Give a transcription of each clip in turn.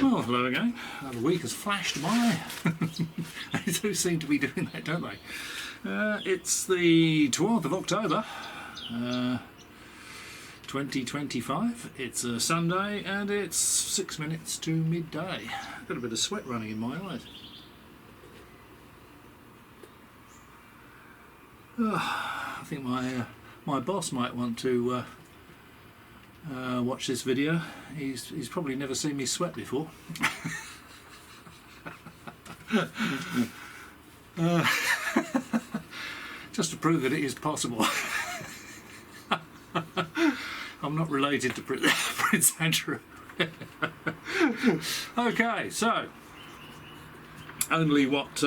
Well, hello again. The week has flashed by. They do seem to be doing that, don't they? It's the 12th of October, 2025. It's a Sunday and it's 6 minutes to midday. I've got a bit of sweat running in my eyes. I think my boss might want to watch this video. He's probably never seen me sweat before. Just to prove that it is possible. I'm not related to Prince Andrew. Okay, so only what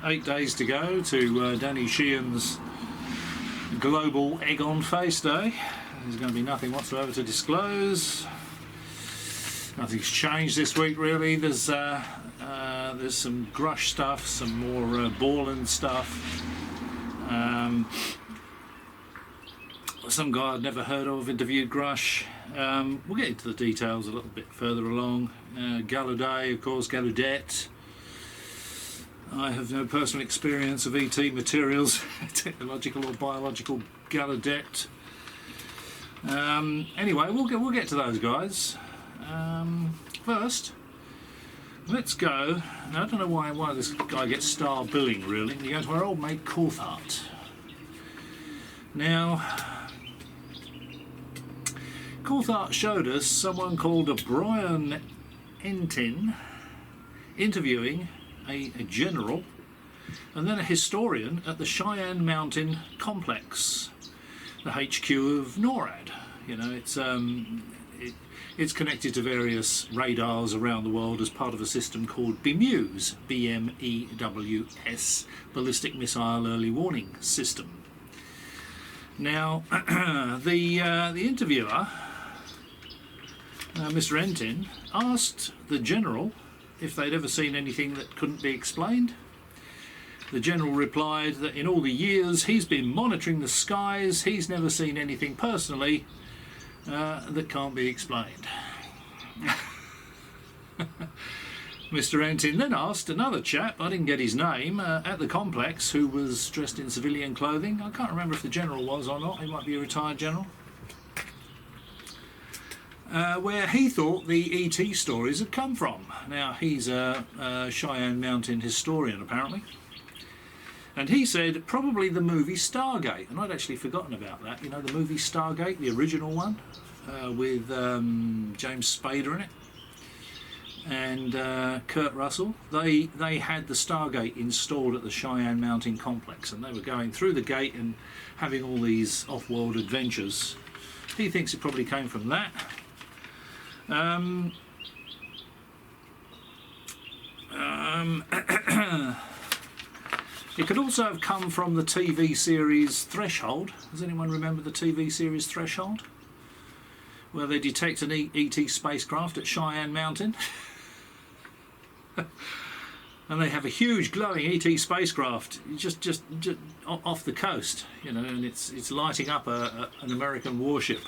8 days to go to Danny Sheehan's global egg on face day. There's going to be nothing whatsoever to disclose. Nothing's changed this week really. There's some Grusch stuff, some more Borland stuff. Some guy I'd never heard of interviewed Grusch. We'll get into the details a little bit further along. Gallaudet, of course, Gallaudet. I have no personal experience of ET materials, technological or biological Gallaudet. Anyway, we'll get to those guys. First, let's go. Now, I don't know why this guy gets star billing really. You go to our old mate Coulthart. Now, Coulthart showed us someone called Brian Entin interviewing a general and then a historian at the Cheyenne Mountain complex, the HQ of NORAD. You know, it's connected to various radars around the world as part of a system called BMEWS, B-M-E-W-S, Ballistic Missile Early Warning System. Now, the interviewer, Mr. Entin, asked the general if they'd ever seen anything that couldn't be explained. The general replied that in all the years he's been monitoring the skies, he's never seen anything personally that can't be explained. Mr. Entin then asked another chap, I didn't get his name, at the complex, who was dressed in civilian clothing. I can't remember if the general was or not, he might be a retired general. Where he thought the ET stories had come from. Now, he's a Cheyenne Mountain historian, apparently. And he said probably the movie Stargate, and I'd actually forgotten about that. You know, the movie Stargate, the original one, with James Spader in it, and Kurt Russell. They had the Stargate installed at the Cheyenne Mountain complex, and they were going through the gate and having all these off-world adventures. He thinks it probably came from that. It could also have come from the TV series Threshold. Does anyone remember the TV series Threshold? Where they detect an ET spacecraft at Cheyenne Mountain. And they have a huge glowing ET spacecraft just off the coast, you know, and it's lighting up an American warship.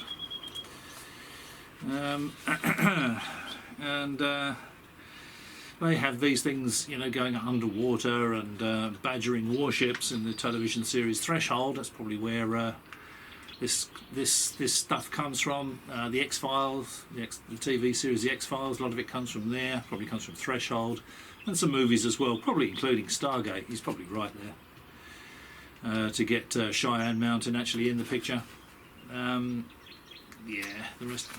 And they have these things, you know, going underwater and badgering warships in the television series Threshold. That's probably where this stuff comes from. The X-Files, the TV series The X-Files, a lot of it comes from there. Probably comes from Threshold, and some movies as well, probably including Stargate. He's probably right there to get Cheyenne Mountain actually in the picture. Yeah, the rest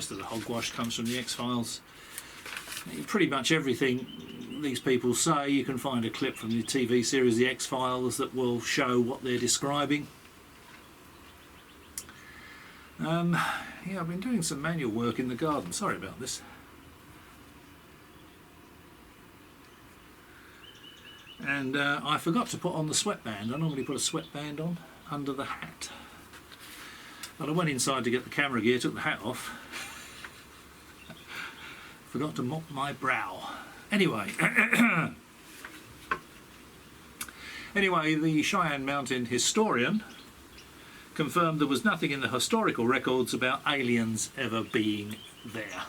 of the hogwash comes from the X-Files. Pretty much everything these people say, you can find a clip from the TV series The X-Files that will show what they're describing. Yeah, I've been doing some manual work in the garden. Sorry about this. And I forgot to put on the sweatband. I normally put a sweatband on under the hat. But I went inside to get the camera gear, took the hat off. Forgot to mop my brow. Anyway, the Cheyenne Mountain historian confirmed there was nothing in the historical records about aliens ever being there.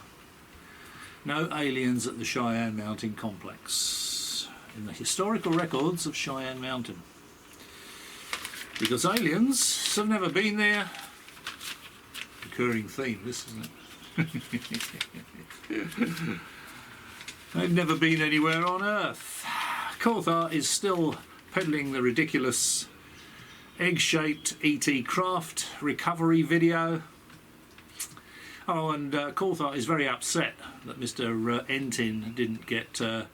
No aliens at the Cheyenne Mountain complex in the historical records of Cheyenne Mountain. Because aliens have never been there. Recurring theme, this, isn't it? They've never been anywhere on Earth. Coulthart is still peddling the ridiculous egg-shaped ET craft recovery video. Oh, and Coulthart is very upset that Mr. Entin didn't get the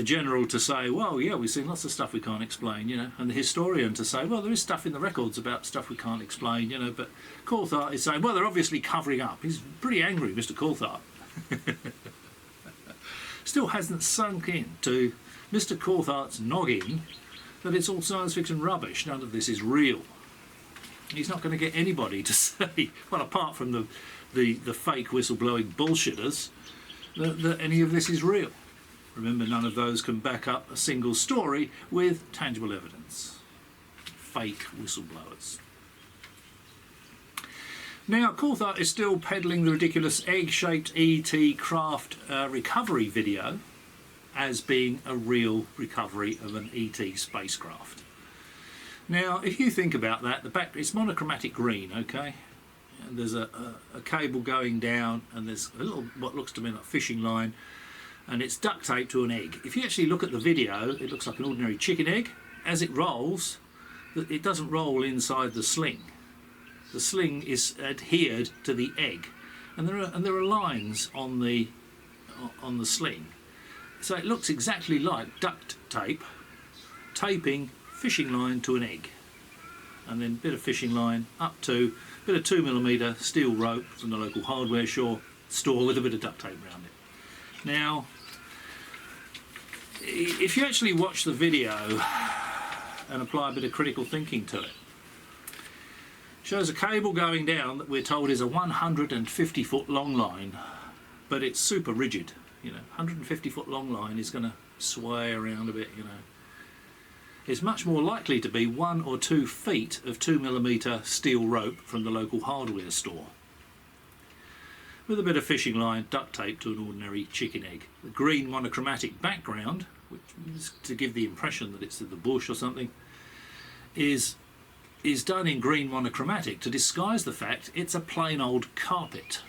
general to say, well, yeah, we've seen lots of stuff we can't explain, you know, and the historian to say, well, there is stuff in the records about stuff we can't explain, you know, but Coulthart is saying, well, they're obviously covering up. He's pretty angry, Mr. Coulthart. Still hasn't sunk in to Mr. Coulthart's noggin that it's all science fiction rubbish, none of this is real. He's not going to get anybody to say, well, apart from the fake whistleblowing bullshitters, that any of this is real. Remember, none of those can back up a single story with tangible evidence. Fake whistleblowers. Now, Coulthart is still peddling the ridiculous egg-shaped ET craft recovery video as being a real recovery of an ET spacecraft. Now, if you think about that, it's monochromatic green, okay? And there's a cable going down, and there's a little, what looks to me like a fishing line, and it's duct taped to an egg. If you actually look at the video, it looks like an ordinary chicken egg. As it rolls, it doesn't roll inside the sling. The sling is adhered to the egg, and there are lines on the sling. So it looks exactly like duct tape taping fishing line to an egg, and then a bit of fishing line up to a bit of 2mm steel rope from the local hardware store with a bit of duct tape around it. Now, if you actually watch the video and apply a bit of critical thinking to it, shows a cable going down that we're told is a 150-foot long line, but it's super rigid. You know, 150-foot long line is going to sway around a bit, you know. It's much more likely to be 1 or 2 feet of 2mm steel rope from the local hardware store, with a bit of fishing line duct taped to an ordinary chicken egg. The green monochromatic background, which is to give the impression that it's in the bush or something, is done in green monochromatic to disguise the fact it's a plain old carpet.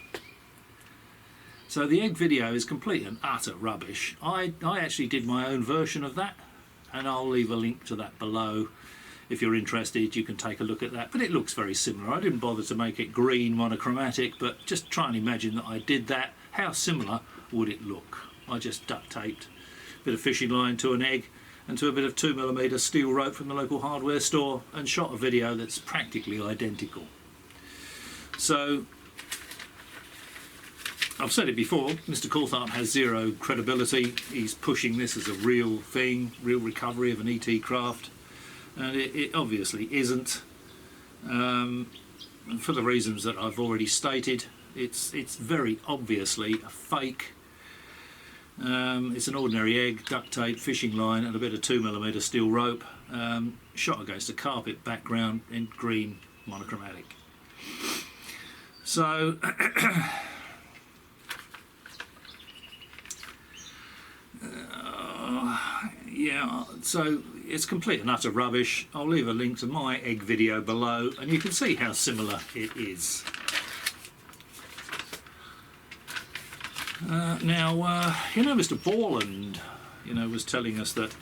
So the egg video is complete and utter rubbish. I actually did my own version of that, and I'll leave a link to that below. If you're interested, you can take a look at that, but it looks very similar. I didn't bother to make it green monochromatic, but just try and imagine that I did that. How similar would it look? I just duct taped a bit of fishing line to an egg and to a bit of 2mm steel rope from the local hardware store, and shot a video that's practically identical. So, I've said it before, Mr. Coulthart has zero credibility. He's pushing this as a real thing, real recovery of an ET craft, and it obviously isn't. And for the reasons that I've already stated, it's very obviously a fake. It's an ordinary egg, duct tape, fishing line and a bit of 2mm steel rope, shot against a carpet background in green monochromatic. So yeah, so it's complete and utter rubbish. I'll leave a link to my egg video below, and you can see how similar it is. Now, you know, Mr. Borland, you know, was telling us that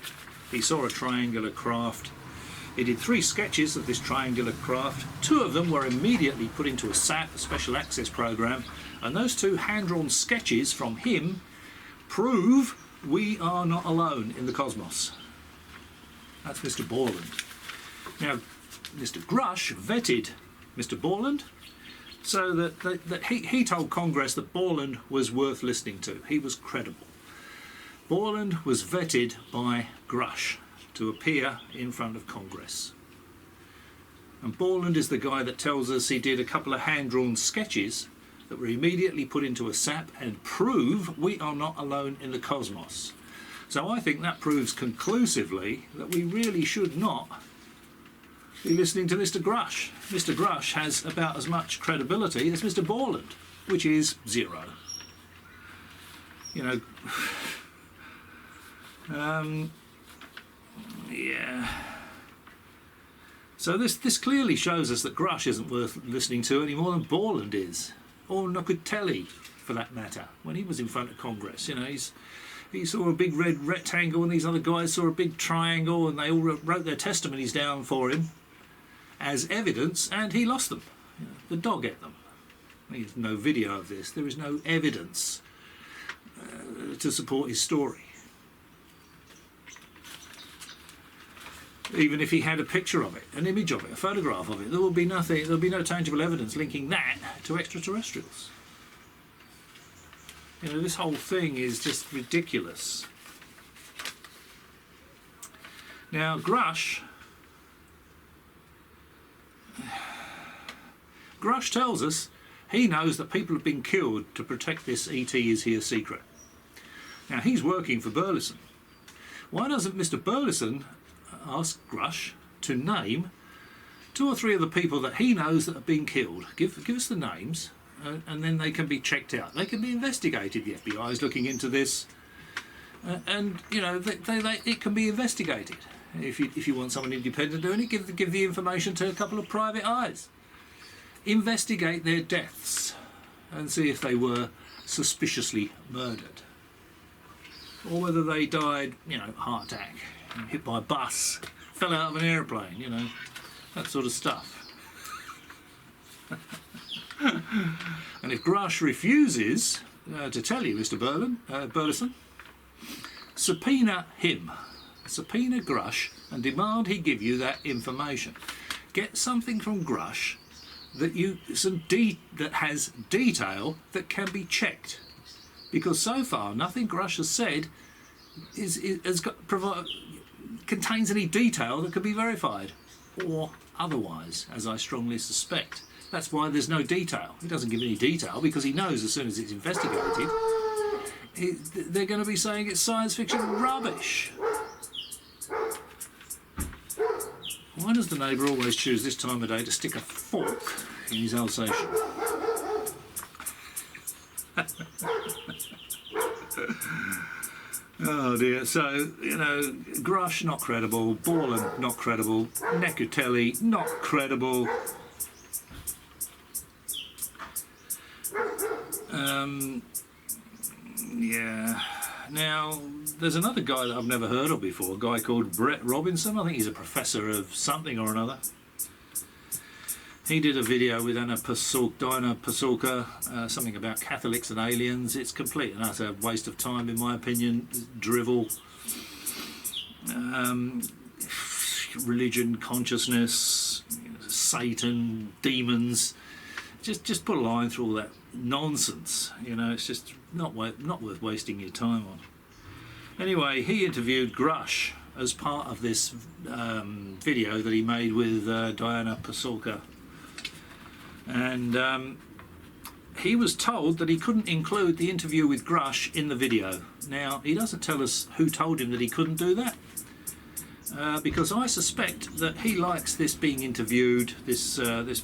he saw a triangular craft. He did 3 sketches of this triangular craft. 2 of them were immediately put into a SAP, a Special Access Program, and those 2 hand-drawn sketches from him prove we are not alone in the cosmos. That's Mr. Borland. Now, Mr. Grusch vetted Mr. Borland, so that he told Congress that Borland was worth listening to. He was credible. Borland was vetted by Grusch to appear in front of Congress. And Borland is the guy that tells us he did a couple of hand-drawn sketches that were immediately put into a SAP and prove we are not alone in the cosmos. So I think that proves conclusively that we really should not be listening to Mr. Grusch. Mr. Grusch has about as much credibility as Mr. Borland, which is 0. You know, yeah. So this clearly shows us that Grusch isn't worth listening to any more than Borland is, or Gockerell, for that matter. When he was in front of Congress, you know, he saw a big red rectangle, and these other guys saw a big triangle, and they all wrote their testimonies down for him as evidence, and he lost them. You know, the dog ate them. There's no video of this. There is no evidence to support his story. Even if he had a picture of it, an image of it, a photograph of it, there will be nothing. There will be no tangible evidence linking that to extraterrestrials. You know, this whole thing is just ridiculous. Now, Grusch tells us he knows that people have been killed to protect this ET is here secret. Now, he's working for Burlison. Why doesn't Mr. Burlison ask Grusch to name 2 or 3 of the people that he knows that have been killed? Give us the names, and then they can be checked out. They can be investigated. The FBI is looking into this, and you know it can be investigated. If you want someone independent doing it, give the information to a couple of private eyes. Investigate their deaths and see if they were suspiciously murdered, or whether they died, you know, heart attack, hit by a bus, fell out of an aeroplane, you know, that sort of stuff. And if Grusch refuses to tell you, Mr. Burlison, subpoena him. Subpoena Grusch and demand he give you that information. Get something from Grusch that has detail that can be checked, because so far nothing Grusch has said contains any detail that could be verified or otherwise, as I strongly suspect. That's why there's no detail. He doesn't give any detail because he knows as soon as it's investigated, they're going to be saying it's science fiction rubbish. Why does the neighbour always choose this time of day to stick a fork in his Alsatian? Oh dear. So, you know, Grusch not credible, Borland not credible, Gockerell not credible. Yeah. Now, there's another guy that I've never heard of before, a guy called Brett Robinson. I think he's a professor of something or another. He did a video with Diana Pasulka, something about Catholics and aliens. It's complete and utter waste of time, in my opinion. Drivel, religion, consciousness, Satan, demons. Just put a line through all that nonsense. You know, it's just not worth wasting your time on. Anyway, he interviewed Grusch as part of this video that he made with Diana Pasulka. And he was told that he couldn't include the interview with Grusch in the video. Now, he doesn't tell us who told him that he couldn't do that, because I suspect that he likes this being interviewed. This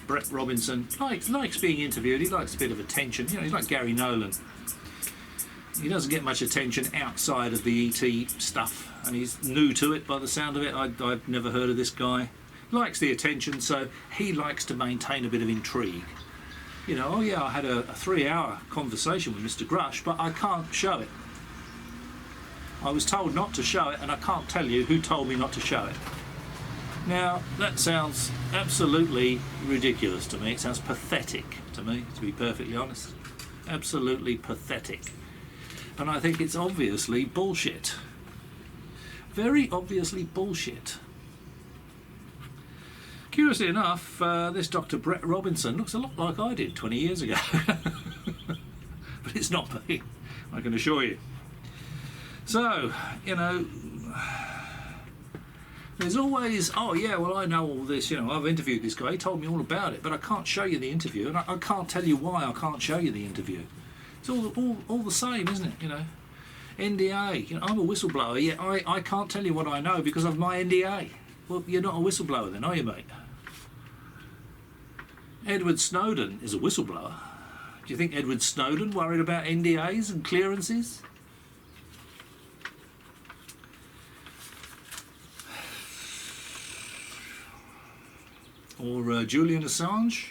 Brett Robinson likes being interviewed. He likes a bit of attention. You know, he's like Gary Nolan. He doesn't get much attention outside of the ET stuff, and he's new to it by the sound of it. I've never heard of this guy. Likes the attention, so he likes to maintain a bit of intrigue. You know, oh yeah, I had a 3-hour conversation with Mr. Grusch, but I can't show it. I was told not to show it, and I can't tell you who told me not to show it. Now, that sounds absolutely ridiculous to me. It sounds pathetic to me, to be perfectly honest. Absolutely pathetic. And I think it's obviously bullshit. Very obviously bullshit. Curiously enough, this Dr. Brett Robinson looks a lot like I did 20 years ago. But it's not me, I can assure you. So, you know, there's always, oh yeah, well I know all this, you know, I've interviewed this guy, he told me all about it, but I can't show you the interview, and I can't tell you why I can't show you the interview. It's all the same, isn't it, you know? NDA, you know, I'm a whistleblower, yeah, I can't tell you what I know because of my NDA. Well, you're not a whistleblower then, are you, mate? Edward Snowden is a whistleblower. Do you think Edward Snowden worried about NDAs and clearances? or Julian Assange.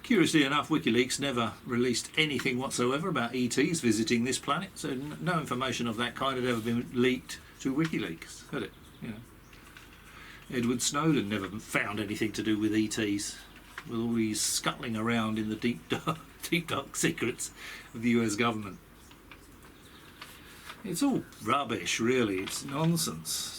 Curiously enough, WikiLeaks never released anything whatsoever about ETs visiting this planet, so no information of that kind had ever been leaked to WikiLeaks, had it? You know, Edward Snowden never found anything to do with ETs, with all these scuttling around in the deep dark secrets of the US government. It's all rubbish, really. It's nonsense.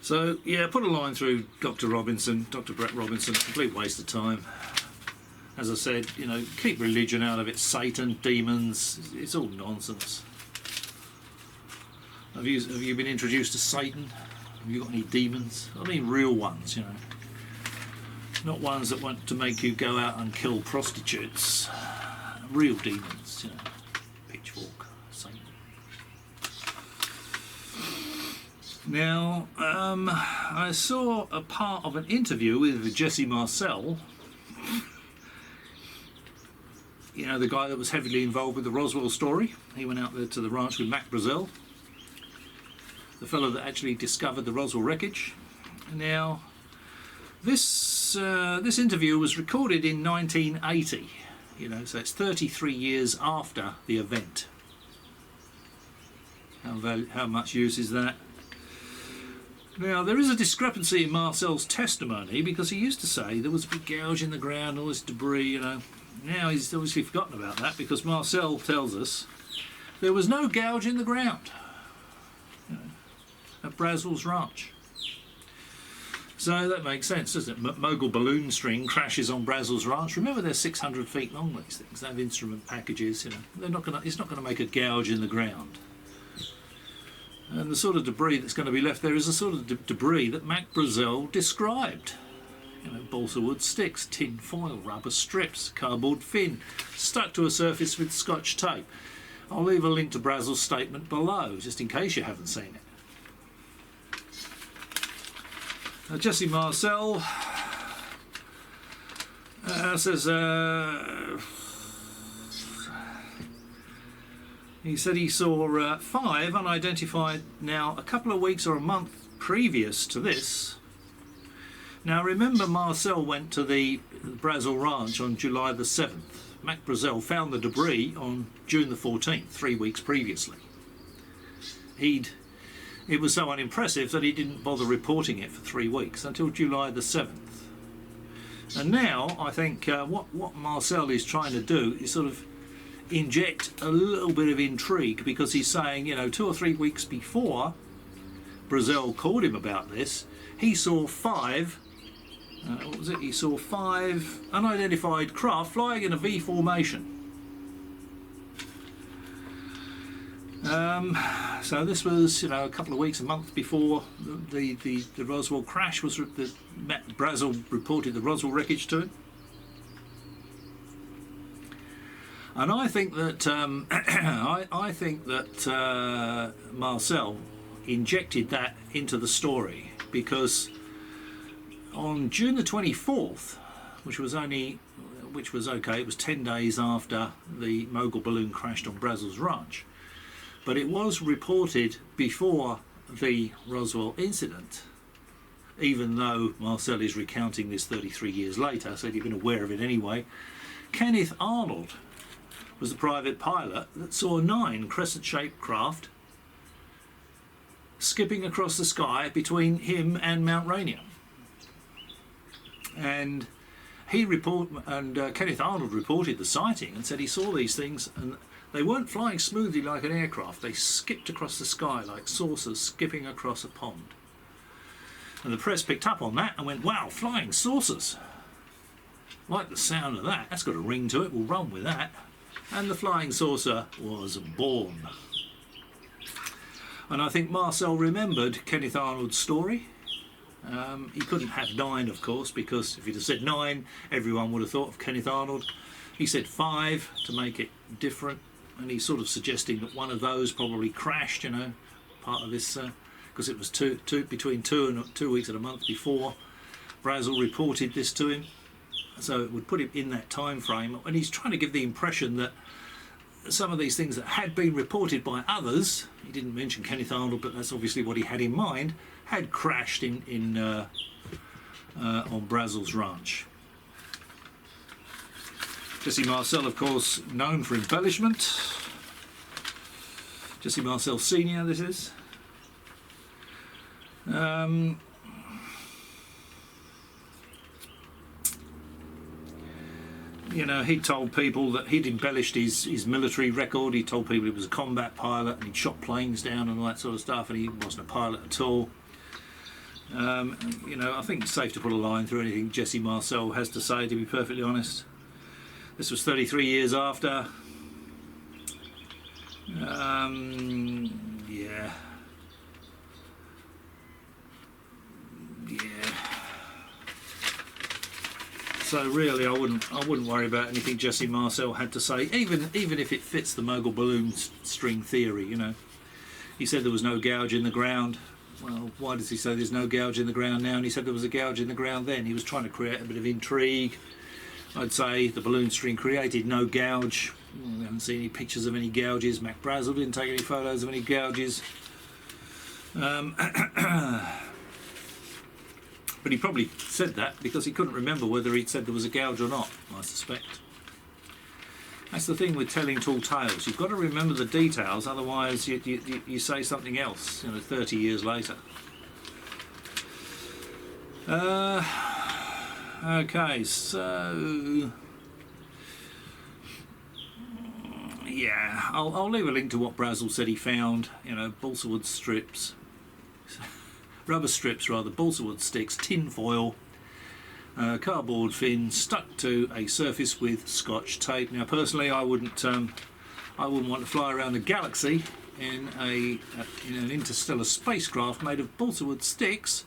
So, yeah, put a line through Dr. Brett Robinson, complete waste of time. As I said, you know, keep religion out of it, Satan, demons, it's all nonsense. Have you been introduced to Satan? Have you got any demons? I mean real ones, you know. Not ones that want to make you go out and kill prostitutes. Real demons, you know. Pitchfork, Satan. Now, I saw a part of an interview with Jesse Marcel, you know, the guy that was heavily involved with the Roswell story. He went out there to the ranch with Mac Brazel, the fellow that actually discovered the Roswell wreckage. Now, this interview was recorded in 1980, you know, so it's 33 years after the event. How much use is that? Now, there is a discrepancy in Marcel's testimony, because he used to say there was a big gouge in the ground, all this debris, you know. Now he's obviously forgotten about that, because Marcel tells us there was no gouge in the ground, you know, at Brazel's ranch. So that makes sense, doesn't it? Mogul balloon string crashes on Brazel's ranch. Remember, they're 600 feet long, these things. They have instrument packages, you know. It's not going to make a gouge in the ground. And the sort of debris that's going to be left there is the sort of debris that Mac Brazel described. You know, balsa wood sticks, tin foil, rubber strips, cardboard fin, stuck to a surface with scotch tape. I'll leave a link to Brazel's statement below, just in case you haven't seen it. Now, Jesse Marcel says... he said he saw 5 unidentified, now a couple of weeks or a month previous to this. Now remember, Marcel went to the Brazel Ranch on July the 7th. Mac Brazel found the debris on June the 14th, 3 weeks previously. It was so unimpressive that he didn't bother reporting it for 3 weeks, until July the 7th. And now I think what Marcel is trying to do is sort of inject a little bit of intrigue, because he's saying, you know, 2 or 3 weeks before Brazel called him about this, he saw 5 what was it? He saw 5 unidentified craft flying in a V formation. So this was, you know, a couple of weeks, a month before the Roswell crash was. Brazel reported the Roswell wreckage to him. And I think that I think that Marcel injected that into the story, because on June the 24th, which was okay, it was 10 days after the Mogul balloon crashed on Brazel's ranch, but it was reported before the Roswell incident, even though Marcel is recounting this 33 years later, so he'd been aware of it anyway. Kenneth Arnold was the private pilot that saw 9 crescent-shaped craft skipping across the sky between him and Mount Rainier. And Kenneth Arnold reported the sighting and said he saw these things, and they weren't flying smoothly like an aircraft. They skipped across the sky like saucers skipping across a pond. And the press picked up on that and went, wow, flying saucers. Like the sound of that. That's got a ring to it. We'll run with that. And the flying saucer was born. And I think Marcel remembered Kenneth Arnold's story. He couldn't have 9, of course, because if he'd have said 9, everyone would have thought of Kenneth Arnold. He said 5 to make it different, and he's sort of suggesting that one of those probably crashed, you know, part of this, because it was between 2 and 2 weeks and a month before Brazel reported this to him. So it would put him in that time frame, and he's trying to give the impression that some of these things that had been reported by others, he didn't mention Kenneth Arnold, but that's obviously what he had in mind, had crashed on Brazel's ranch. Jesse Marcel, of course, known for embellishment. Jesse Marcel Sr., this is. You know, he told people that he'd embellished his military record. He told people he was a combat pilot and he'd shot planes down and all that sort of stuff, and he wasn't a pilot at all. You know, I think it's safe to put a line through anything Jesse Marcel has to say, to be perfectly honest. This was 33 years after. Yeah. So really, I wouldn't worry about anything Jesse Marcel had to say, even if it fits the mogul balloon string theory. You know, he said there was no gouge in the ground. Well, why does he say there's no gouge in the ground now? And he said there was a gouge in the ground then. He was trying to create a bit of intrigue. I'd say the balloon string created no gouge. We haven't seen any pictures of any gouges. Mac Brazel didn't take any photos of any gouges. But he probably said that because he couldn't remember whether he'd said there was a gouge or not, I suspect. That's the thing with telling tall tales. You've got to remember the details, otherwise you say something else, you know, 30 years later. Okay, so... yeah, I'll leave a link to what Brazel said he found. You know, balsa wood strips. Rubber strips rather, balsa wood sticks, tin foil, cardboard fin stuck to a surface with Scotch tape. Now personally I wouldn't want to fly around the galaxy in an interstellar spacecraft made of balsa wood sticks,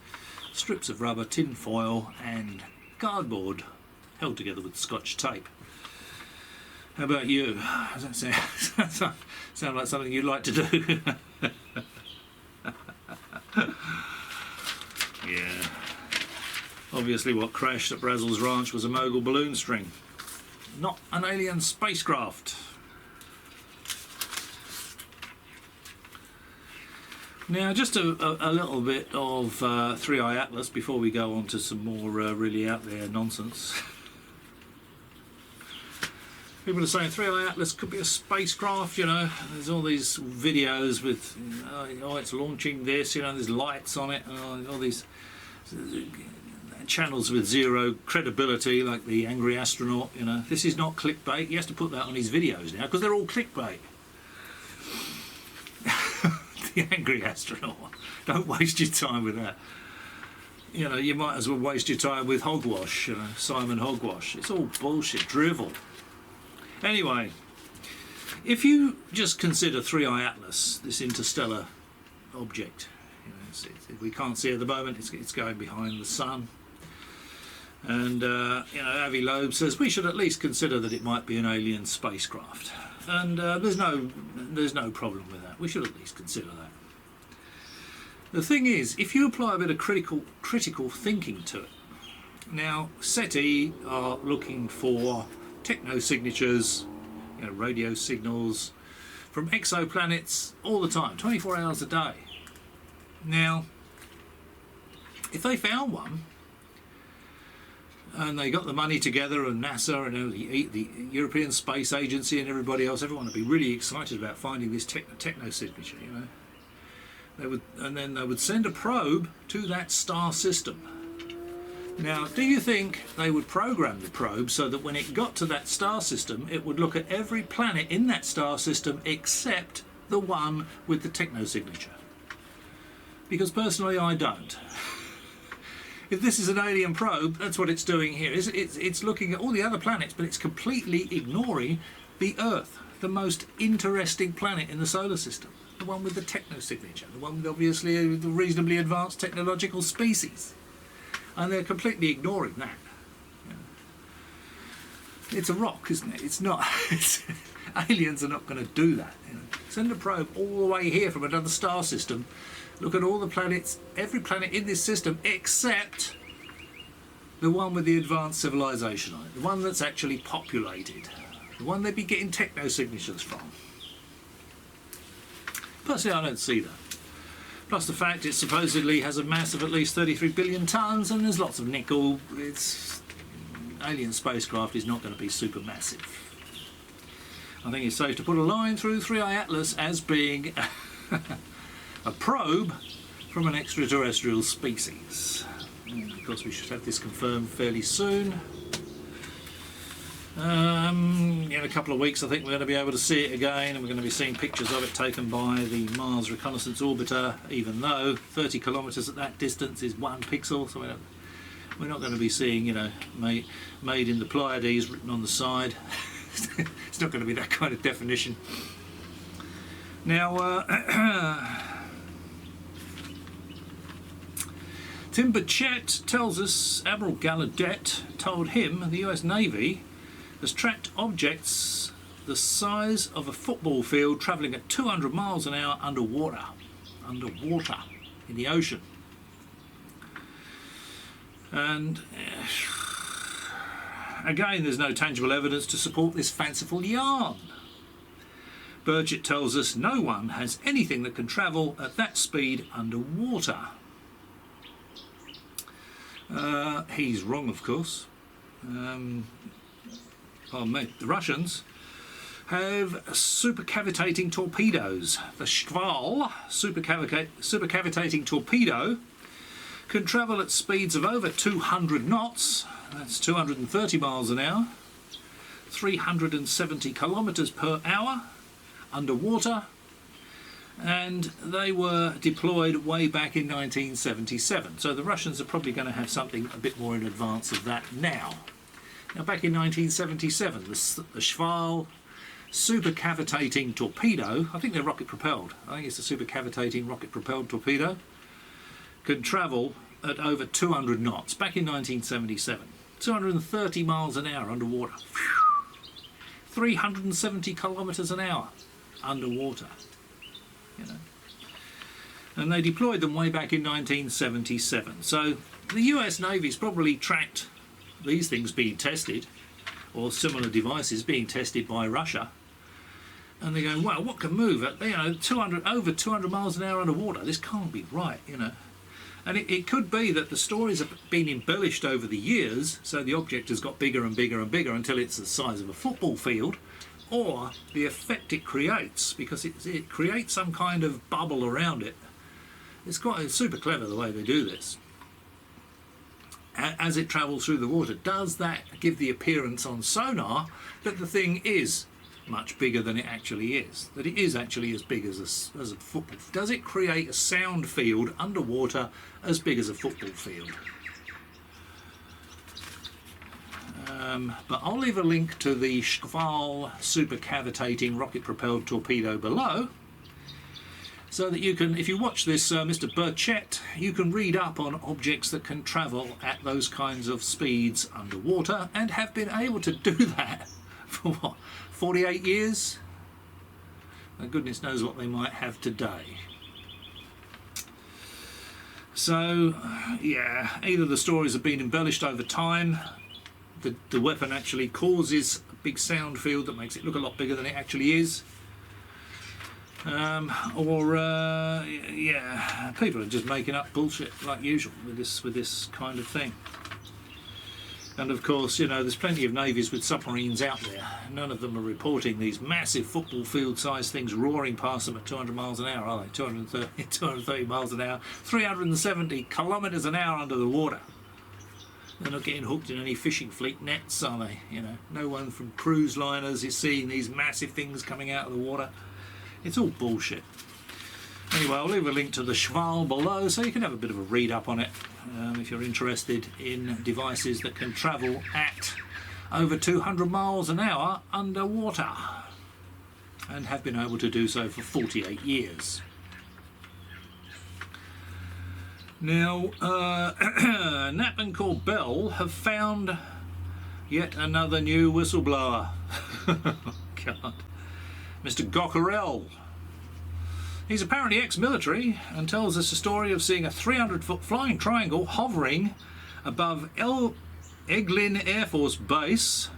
strips of rubber, tin foil and cardboard held together with Scotch tape. How about you? Does that sound like something you'd like to do? Yeah. Obviously what crashed at Brazel's ranch was a mogul balloon string, not an alien spacecraft. Now just a little bit of Three Eye Atlas before we go on to some more really out there nonsense. People are saying Three Eye Atlas could be a spacecraft, you know. There's all these videos with, oh, it's launching this, you know, there's lights on it, and all these channels with zero credibility, like the Angry Astronaut, you know. This is not clickbait. He has to put that on his videos now, because they're all clickbait. The Angry Astronaut. Don't waste your time with that. You know, you might as well waste your time with Hogwash, you know, Simon Hogwash. It's all bullshit, drivel. Anyway, if you just consider Three Eye Atlas, this interstellar object, you know, we can't see it at the moment, it's going behind the sun, and you know, Avi Loeb says we should at least consider that it might be an alien spacecraft, and there's no problem with that. We should at least consider that. The thing is, if you apply a bit of critical thinking to it, now SETI are looking for techno-signatures, you know, radio signals from exoplanets all the time, 24 hours a day. Now, if they found one, and they got the money together, and NASA and the European Space Agency and everybody else, everyone would be really excited about finding this techno-signature, you know. They would send a probe to that star system. Now, do you think they would program the probe so that when it got to that star system, it would look at every planet in that star system except the one with the techno-signature? Because personally, I don't. If this is an alien probe, that's what it's doing here. It's looking at all the other planets, but it's completely ignoring the Earth, the most interesting planet in the solar system, the one with the techno-signature, the one with obviously a reasonably advanced technological species. And they're completely ignoring that. It's a rock, isn't it? It's not. Aliens are not going to do that. You know. Send a probe all the way here from another star system. Look at all the planets, every planet in this system, except the one with the advanced civilization on it, the one that's actually populated, The one they'd be getting techno signatures from. Personally, I don't see that. Plus the fact it supposedly has a mass of at least 33 billion tonnes and there's lots of nickel. Alien spacecraft is not going to be super massive. I think it's safe to put a line through 3i Atlas as being a probe from an extraterrestrial species. Of course, we should have this confirmed fairly soon. In a couple of weeks I think we're going to be able to see it again, and we're going to be seeing pictures of it taken by the Mars Reconnaissance Orbiter, even though 30 kilometres at that distance is 1 pixel, so we're not going to be seeing, you know, made in the Pleiades written on the side. It's not going to be that kind of definition. Now, Tim Burchett tells us Admiral Gallaudet told him the US Navy has tracked objects the size of a football field travelling at 200 miles an hour underwater in the ocean. And again, there's no tangible evidence to support this fanciful yarn. Burchett tells us no one has anything that can travel at that speed underwater. He's wrong, of course. Pardon me. The Russians have supercavitating torpedoes. The Shkval supercavitating torpedo can travel at speeds of over 200 knots, that's 230 miles an hour, 370 kilometres per hour underwater, and they were deployed way back in 1977. So the Russians are probably going to have something a bit more in advance of that now. Now, back in 1977, the Shkval supercavitating torpedo, I think they're rocket propelled, I think it's a supercavitating rocket propelled torpedo, could travel at over 200 knots back in 1977. 230 miles an hour underwater. 370 kilometres an hour underwater. You know. And they deployed them way back in 1977. So the US Navy's probably tracked these things being tested, or similar devices being tested by Russia, and they're going, well, what can move at, you know, over 200 miles an hour underwater? This can't be right, you know. And it could be that the stories have been embellished over the years, so the object has got bigger and bigger and bigger until it's the size of a football field, or the effect it creates, because it creates some kind of bubble around it. It's super clever the way they do this. As it travels through the water, does that give the appearance on sonar that the thing is much bigger than it actually is? That it is actually as big as a football? Does it create a sound field underwater as big as a football field? But I'll leave a link to the Shkval supercavitating rocket-propelled torpedo below, so that you can, if you watch this Mr. Burchett, you can read up on objects that can travel at those kinds of speeds underwater and have been able to do that for what, 48 years? And goodness knows what they might have today. So, yeah, either the stories have been embellished over time, the weapon actually causes a big sound field that makes it look a lot bigger than it actually is, yeah, people are just making up bullshit like usual with this kind of thing. And of course, you know, there's plenty of navies with submarines out there. None of them are reporting these massive football field sized things roaring past them at 200 miles an hour, are they? 230 miles an hour, 370 kilometres an hour under the water. They're not getting hooked in any fishing fleet nets, are they? You know, no one from cruise liners is seeing these massive things coming out of the water. It's all bullshit. Anyway, I'll leave a link to the Shkval below so you can have a bit of a read up on it if you're interested in devices that can travel at over 200 miles an hour underwater and have been able to do so for 48 years. Now, Knapp and Corbell have found yet another new whistleblower. God. Mr. Gockerell. He's apparently ex-military and tells us a story of seeing a 300-foot flying triangle hovering above Eglin Air Force Base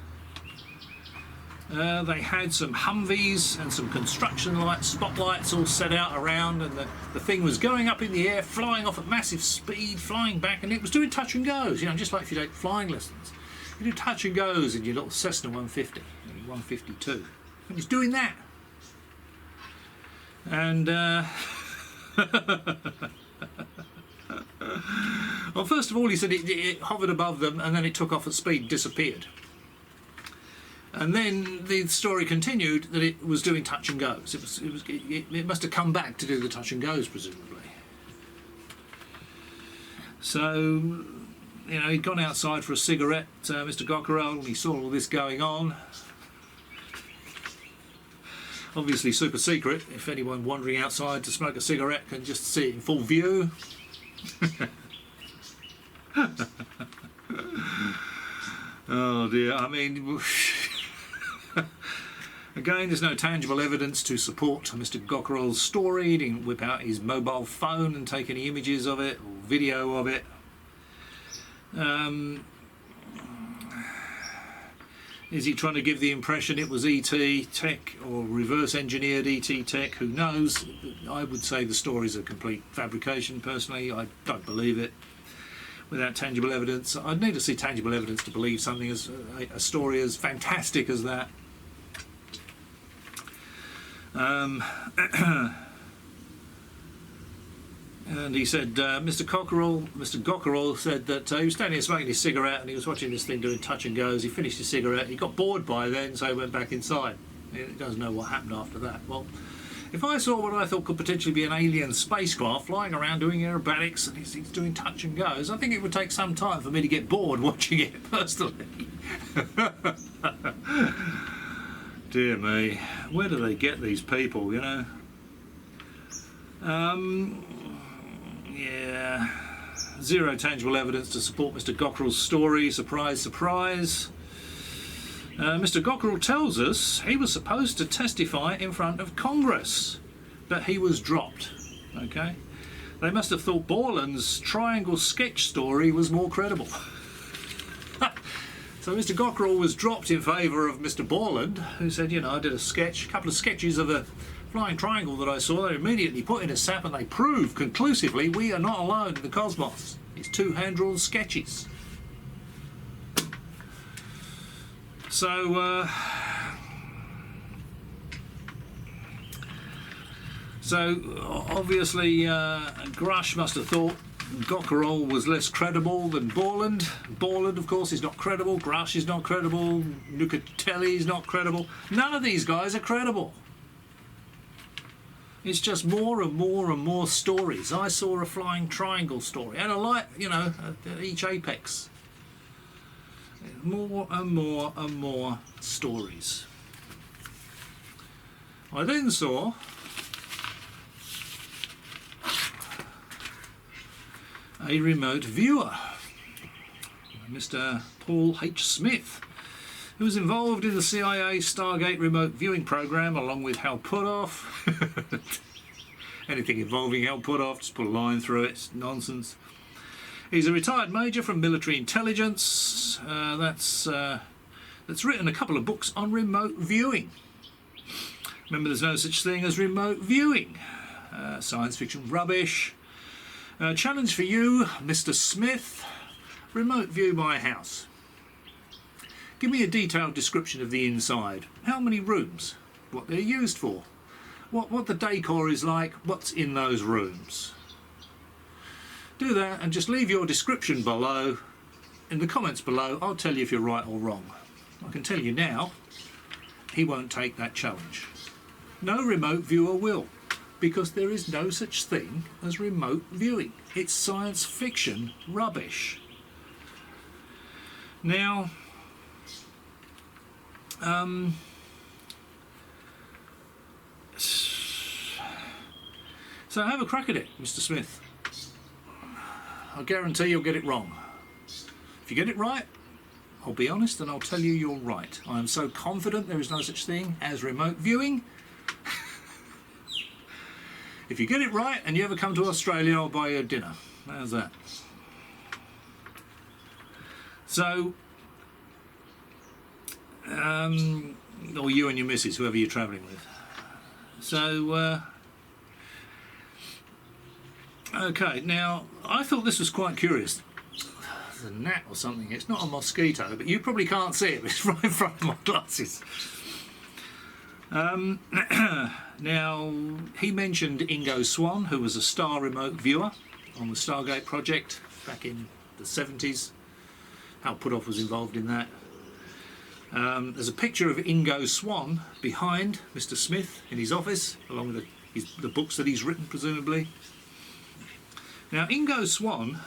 They had some Humvees and some construction lights, spotlights all set out around, and the thing was going up in the air, flying off at massive speed, flying back, and it was doing touch and goes, you know, just like if you take flying lessons. You do touch and goes in your little Cessna 150, 152. It was doing that. And, well, first of all, he said it hovered above them, and then it took off at speed and disappeared. And then the story continued that it was doing touch and goes. It must have come back to do the touch and goes, presumably. So, you know, he'd gone outside for a cigarette, Mr. Gockerell, and he saw all this going on. Obviously super secret, if anyone wandering outside to smoke a cigarette can just see it in full view. Oh dear, I mean, again, there's no tangible evidence to support Mr. Gockerell's story. He didn't whip out his mobile phone and take any images of it or video of it. Is he trying to give the impression it was ET tech or reverse engineered ET tech? Who knows? I would say the story's a complete fabrication, personally. I don't believe it without tangible evidence. I'd need to see tangible evidence to believe something as a story as fantastic as that. And he said, Mr. Gockerell said that he was standing there smoking his cigarette and he was watching this thing doing touch and goes. He finished his cigarette, he got bored by then, so he went back inside. He doesn't know what happened after that. Well, if I saw what I thought could potentially be an alien spacecraft flying around doing aerobatics and he's doing touch and goes, I think it would take some time for me to get bored watching it, personally. Dear me, where do they get these people, you know? Yeah, zero tangible evidence to support Mr. Gockerell's story. Surprise, surprise. Mr. Gockerell tells us he was supposed to testify in front of Congress, but he was dropped. Okay, they must have thought Borland's triangle sketch story was more credible. So Mr. Gockerell was dropped in favour of Mr. Borland, who said, you know, I did a couple of sketches of a flying triangle that I saw. They immediately put in a sap and they proved conclusively we are not alone in the cosmos. It's two hand-drawn sketches. So, obviously Grusch must have thought Gockerell was less credible than Borland. Borland, of course, is not credible. Grusch is not credible. Nucatelli is not credible. None of these guys are credible. It's just more and more and more stories. I saw a flying triangle story and a light, you know, at each apex. More and more and more stories. I then saw a remote viewer, Mr. Paul H. Smith, who was involved in the CIA Stargate remote viewing program along with Hal Puthoff. Anything involving Hal Puthoff, just put a line through it, it's nonsense. He's a retired major from military intelligence that's written a couple of books on remote viewing. Remember, there's no such thing as remote viewing. Science fiction rubbish. Challenge for you, Mr. Smith. Remote view my house. Give me a detailed description of the inside. How many rooms? What they're used for? What the decor is like? What's in those rooms? Do that and just leave your description below. In the comments below, I'll tell you if you're right or wrong. I can tell you now, he won't take that challenge. No remote viewer will, because there is no such thing as remote viewing. It's science fiction rubbish. Now, so have a crack at it, Mr. Smith. I guarantee you'll get it wrong. If you get it right, I'll be honest and I'll tell you you're right. I am so confident there is no such thing as remote viewing. If you get it right and you ever come to Australia, I'll buy you a dinner. How's that? So, or you and your missus, whoever you're travelling with. So, okay, now I thought this was quite curious. There's a gnat or something. It's not a mosquito, but you probably can't see it. But it's right in front of my glasses. Now, he mentioned Ingo Swann, who was a star remote viewer on the Stargate project back in the 70s. Hal Puthoff was involved in that. There's a picture of Ingo Swann behind Mr. Smith in his office, along with the books that he's written, presumably. Now, Ingo Swann,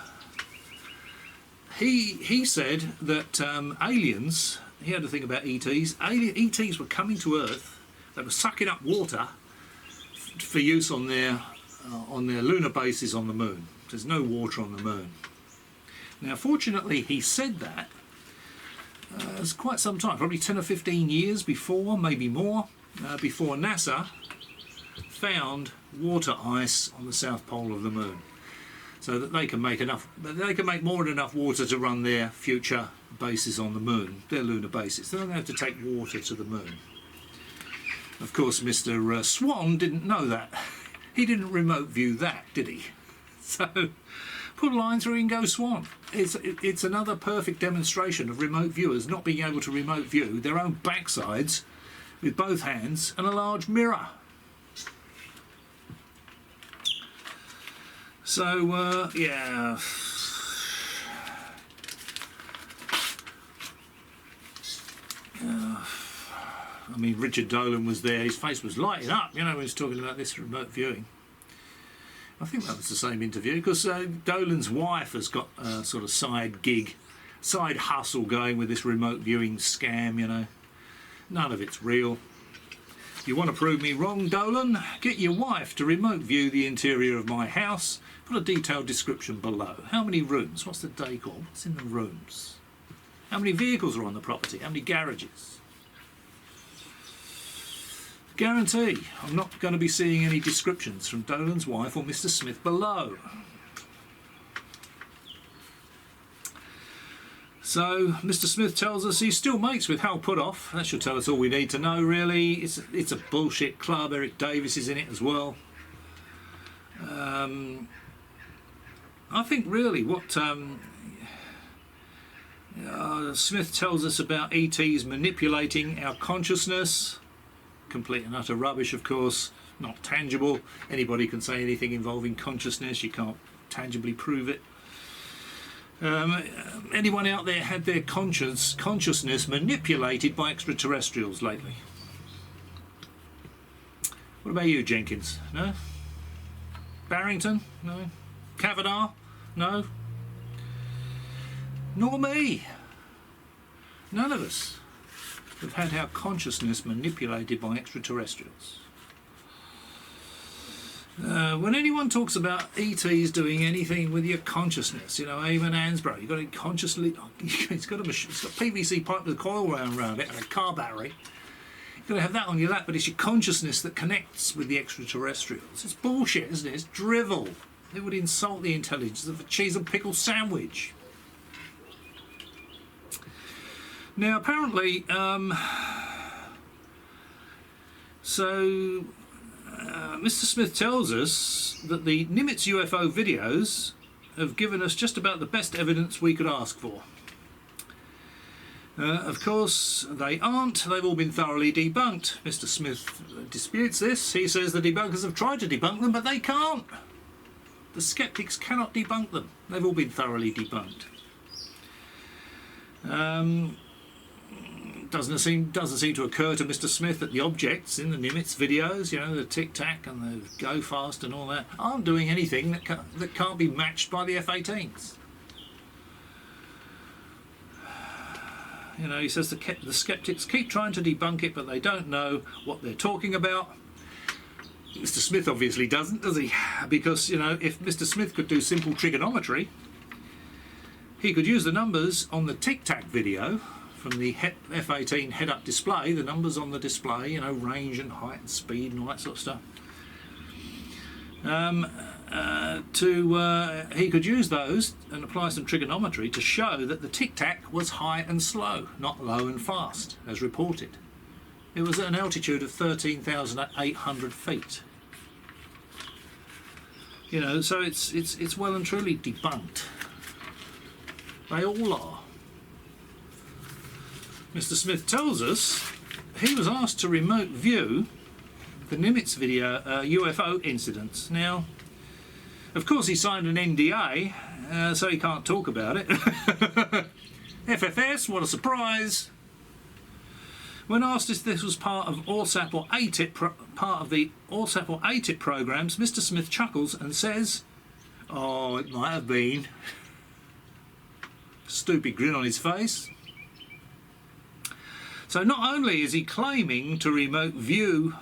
he said that aliens, he had to think about ETs, ETs were coming to Earth, they were sucking up water for use on their lunar bases on the moon. There's no water on the moon. Now, fortunately, he said that it's quite some time, probably 10 or 15 years before, maybe more, before NASA found water ice on the south pole of the moon, so that they can make more than enough water to run their future bases on the moon, their lunar bases. They're going to have to take water to the moon. Of course, Mr. Swann didn't know that. He didn't remote view that, did he? So, put a line through Ingo Swann. It's another perfect demonstration of remote viewers not being able to remote view their own backsides with both hands and a large mirror. So, yeah. I mean, Richard Dolan was there. His face was lighting up, you know, when he was talking about this remote viewing. I think that was the same interview, because Dolan's wife has got a sort of side hustle going with this remote viewing scam, you know. None of it's real. You want to prove me wrong, Dolan? Get your wife to remote view the interior of my house. Put a detailed description below. How many rooms? What's the decor? What's in the rooms? How many vehicles are on the property? How many garages? Guarantee I'm not going to be seeing any descriptions from Dolan's wife or Mr. Smith below. So Mr. Smith tells us he's still mates with Hal Puthoff. That should tell us all we need to know, really. It's a bullshit club. Eric Davis is in it as well. I think really what Smith tells us about ETs manipulating our consciousness, complete and utter rubbish, of course, not tangible. Anybody can say anything involving consciousness, you can't tangibly prove it. Anyone out there had their consciousness manipulated by extraterrestrials lately? What about you, Jenkins? No? Barrington? No? Kavanaugh? No? Nor me. None of us have had our consciousness manipulated by extraterrestrials. When anyone talks about ETs doing anything with your consciousness, you know, Eamon Ansbro, you've got to consciously, it's got PVC pipe with a coil around it and a car battery. You've got to have that on your lap, but it's your consciousness that connects with the extraterrestrials. It's bullshit, isn't it? It's drivel. It would insult the intelligence of a cheese and pickle sandwich. Now, apparently, Mr. Smith tells us that the Nimitz UFO videos have given us just about the best evidence we could ask for. Of course, they aren't. They've all been thoroughly debunked. Mr. Smith disputes this. He says the debunkers have tried to debunk them, but they can't. The skeptics cannot debunk them. They've all been thoroughly debunked. Doesn't seem to occur to Mr. Smith that the objects in the Nimitz videos, you know, the Tic Tac and the Go Fast and all that, aren't doing anything that can't be matched by the F-18s. You know, he says the skeptics keep trying to debunk it, but they don't know what they're talking about. Mr. Smith obviously doesn't, does he? Because, you know, if Mr. Smith could do simple trigonometry, he could use the numbers on the Tic Tac video from the F-18 head-up display, the numbers on the display, you know, range and height and speed and all that sort of stuff. He could use those and apply some trigonometry to show that the Tic Tac was high and slow, not low and fast, as reported. It was at an altitude of 13,800 feet. You know, so it's well and truly debunked. They all are. Mr. Smith tells us he was asked to remote view the Nimitz video UFO incidents. Now, of course, he signed an NDA, so he can't talk about it. FFS, what a surprise! When asked if this was part of ORSAP or ATIP, part of the ORSAP or ATIP programs, Mr. Smith chuckles and says, "Oh, it might have been." Stupid grin on his face. So not only is he claiming to remote viewing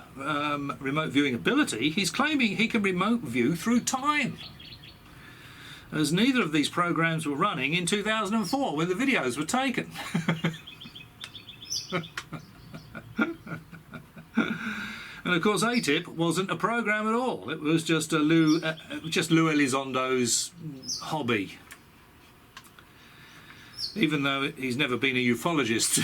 ability, he's claiming he can remote view through time, as neither of these programs were running in 2004 when the videos were taken. And of course ATIP wasn't a program at all. It was just Lou Elizondo's hobby, even though he's never been a ufologist.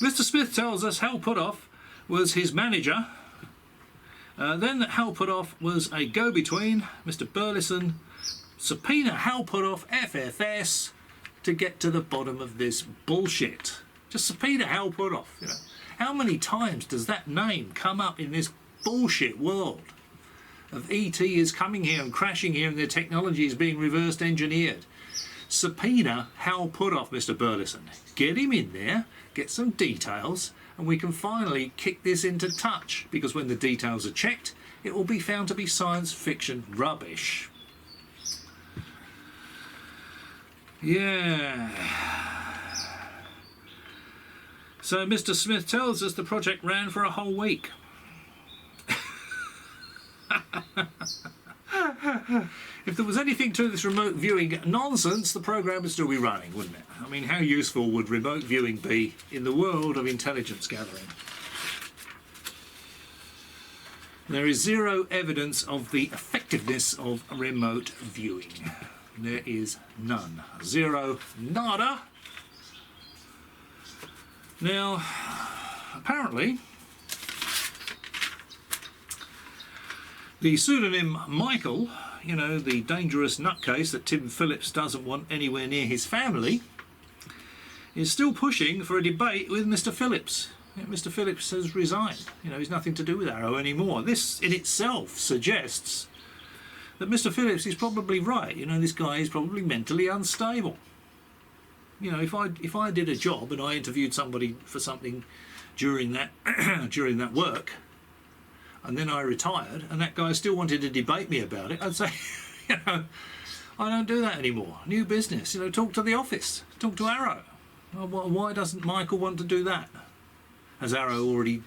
Mr. Smith tells us Hal Puthoff was his manager. Then that Hal Puthoff was a go-between. Mr. Burlison subpoena Hal Puthoff, FFS, to get to the bottom of this bullshit. Just subpoena Hal Puthoff. You know, how many times does that name come up in this bullshit world of ET is coming here and crashing here and their technology is being reversed engineered? Subpoena Hal Puthoff, Mr. Burlison. Get him in there, get some details, and we can finally kick this into touch, because when the details are checked, it will be found to be science fiction rubbish. Yeah. So Mr. Smith tells us the project ran for a whole week. If there was anything to this remote viewing nonsense, the program would still be running, wouldn't it? I mean, how useful would remote viewing be in the world of intelligence gathering? There is zero evidence of the effectiveness of remote viewing. There is none. Zero, nada. Now, apparently, the pseudonym Michael, you know, the dangerous nutcase that Tim Phillips doesn't want anywhere near his family, is still pushing for a debate with Mr. Phillips. Mr. Phillips has resigned. You know, he's nothing to do with Arrow anymore. This in itself suggests that Mr. Phillips is probably right. You know, this guy is probably mentally unstable. You know, if I did a job and I interviewed somebody for something during that during that work, and then I retired, and that guy still wanted to debate me about it, I'd say, you know, I don't do that anymore. New business. You know, talk to the office. Talk to Arrow. Well, why doesn't Michael want to do that? Has Arrow already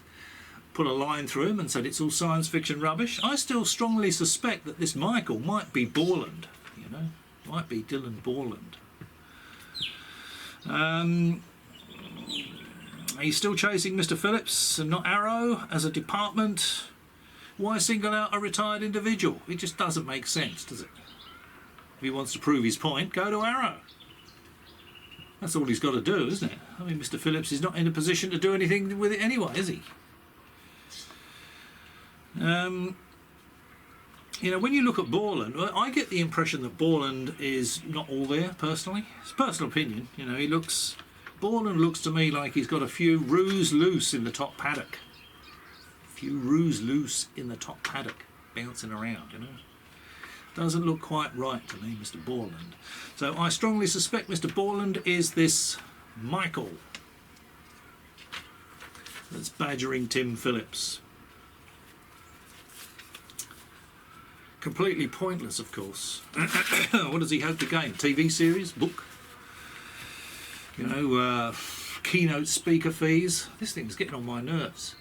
put a line through him and said it's all science fiction rubbish? I still strongly suspect that this Michael might be Borland, you know, might be Dylan Borland. He's still chasing Mr. Phillips and not Arrow as a department. Why single out a retired individual? It just doesn't make sense, does it? If he wants to prove his point, go to Arrow. That's all he's got to do, isn't it? I mean, Mr. Phillips is not in a position to do anything with it anyway, is he? You know, when you look at Borland, I get the impression that Borland is not all there, personally. It's a personal opinion. You know, Borland looks to me like he's got a few roos loose in the top paddock. A few roos loose in the top paddock, bouncing around, you know. Doesn't look quite right to me, Mr. Borland. So I strongly suspect Mr. Borland is this Michael that's badgering Tim Phillips. Completely pointless, of course. What does he hope to gain? TV series? Book? You know, keynote speaker fees? This thing's getting on my nerves.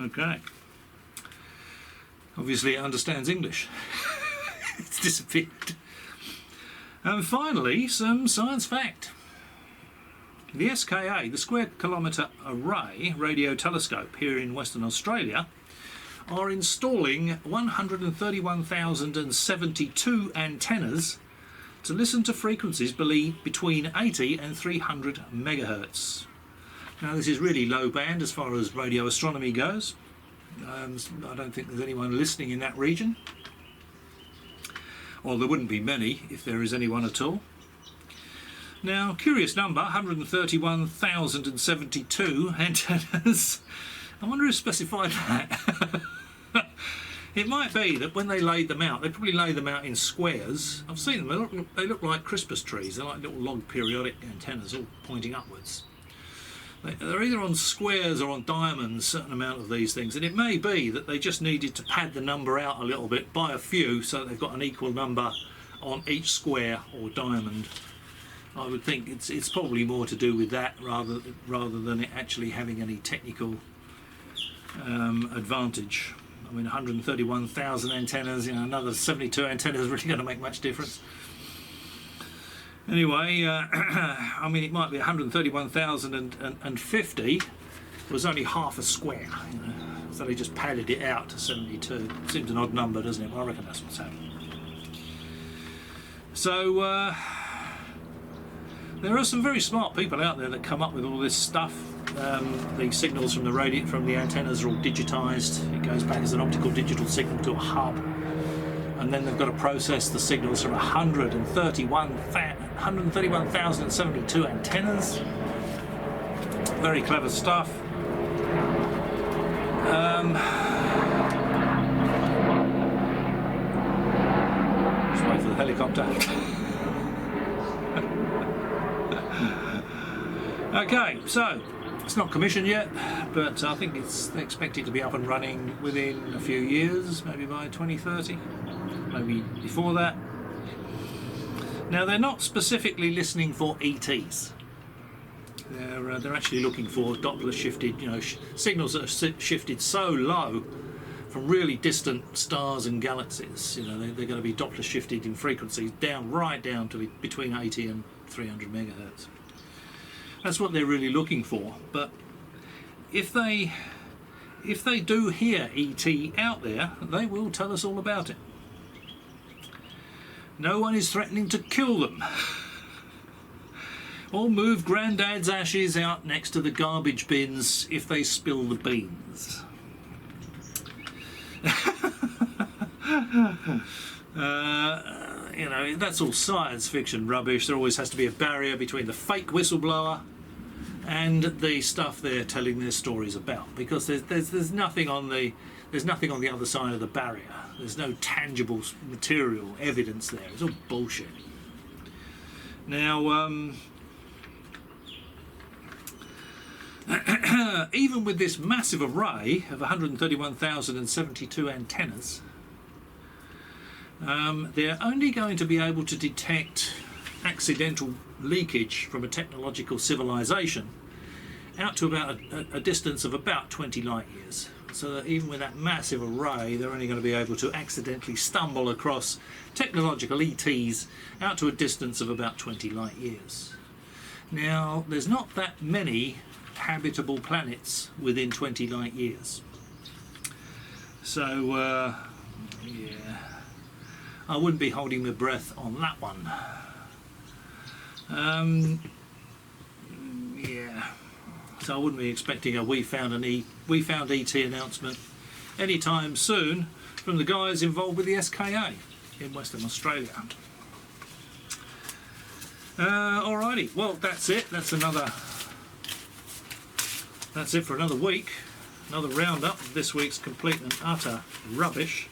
Okay. Obviously it understands English. It's disappeared. And finally, some science fact. The SKA, the Square Kilometre Array radio telescope here in Western Australia, are installing 131,072 antennas to listen to frequencies between 80 and 300 megahertz. Now this is really low band as far as radio astronomy goes. I don't think there's anyone listening in that region. Well, there wouldn't be many if there is anyone at all. Now, curious number, 131,072 antennas. I wonder who specified that. It might be that when they laid them out, they probably laid them out in squares. I've seen them, they look like Christmas trees. They're like little log periodic antennas all pointing upwards. They're either on squares or on diamonds, a certain amount of these things, and it may be that they just needed to pad the number out a little bit by a few so that they've got an equal number on each square or diamond. I would think it's probably more to do with that rather than it actually having any technical advantage. I mean, 131,000 antennas, you know, another 72 antennas really going to make much difference. Anyway, I mean, it might be 131,050 was only half a square, you know, so they just padded it out to 72. Seems an odd number, doesn't it? Well, I reckon that's what's happening. So there are some very smart people out there that come up with all this stuff. The signals from the antennas are all digitised. It goes back as an optical digital signal to a hub, and then they've got to process the signals from 131,072 antennas. Very clever stuff. Just wait for the helicopter. Okay, so it's not commissioned yet, but I think they expect it to be up and running within a few years, maybe by 2030, maybe before that. Now, they're not specifically listening for ETs. They're actually looking for Doppler shifted, you know, signals that are shifted so low from really distant stars and galaxies. You know, they're going to be Doppler shifted in frequencies right down to between 80 and 300 megahertz. That's what they're really looking for. But if they do hear ET out there, they will tell us all about it. No one is threatening to kill them. Or move Grandad's ashes out next to the garbage bins if they spill the beans. You know, that's all science fiction rubbish. There always has to be a barrier between the fake whistleblower and the stuff they're telling their stories about, because there's nothing on the other side of the barrier. There's no tangible material evidence there. It's all bullshit. Now, even with this massive array of 131,072 antennas, they're only going to be able to detect accidental leakage from a technological civilization out to about a distance of about 20 light years. So that even with that massive array, they're only going to be able to accidentally stumble across technological ETs out to a distance of about 20 light years. Now, there's not that many habitable planets within 20 light years. So, yeah, I wouldn't be holding my breath on that one. Yeah, so I wouldn't be expecting a we found ET announcement anytime soon from the guys involved with the SKA in Western Australia. Alrighty, well, that's it. That's it for another week. Another roundup of this week's complete and utter rubbish.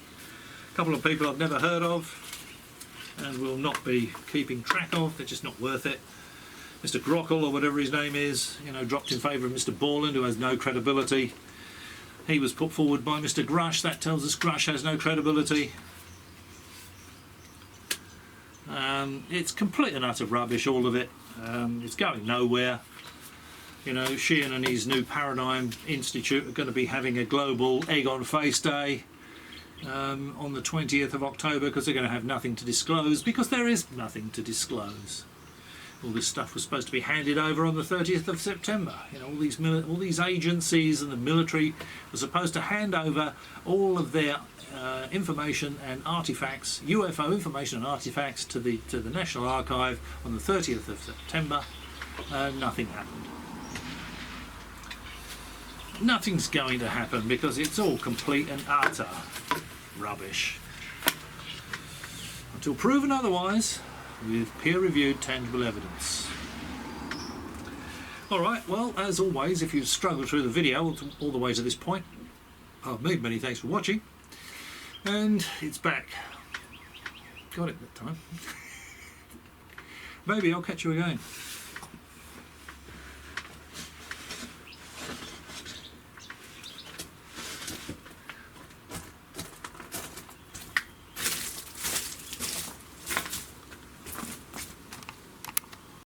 A couple of people I've never heard of and will not be keeping track of. They're just not worth it. Mr. Gockerell, or whatever his name is, you know, dropped in favour of Mr. Borland, who has no credibility. He was put forward by Mr. Grusch. That tells us Grusch has no credibility. It's complete and utter rubbish, all of it. It's going nowhere. You know, Sheehan and his new Paradigm Institute are going to be having a global egg on face day on the 20th of October, because they're going to have nothing to disclose, because there is nothing to disclose. all this stuff was supposed to be handed over on the 30th of September. You know, all these agencies and the military were supposed to hand over all of their information and artifacts, UFO information and artifacts, to the National Archive on the 30th of September. Nothing happened. Nothing's going to happen because it's all complete and utter rubbish. Until proven otherwise, with peer-reviewed tangible evidence. Alright, well, as always, if you've struggled through the video all the way to this point, many thanks for watching. And it's back. Got it that time. Maybe I'll catch you again.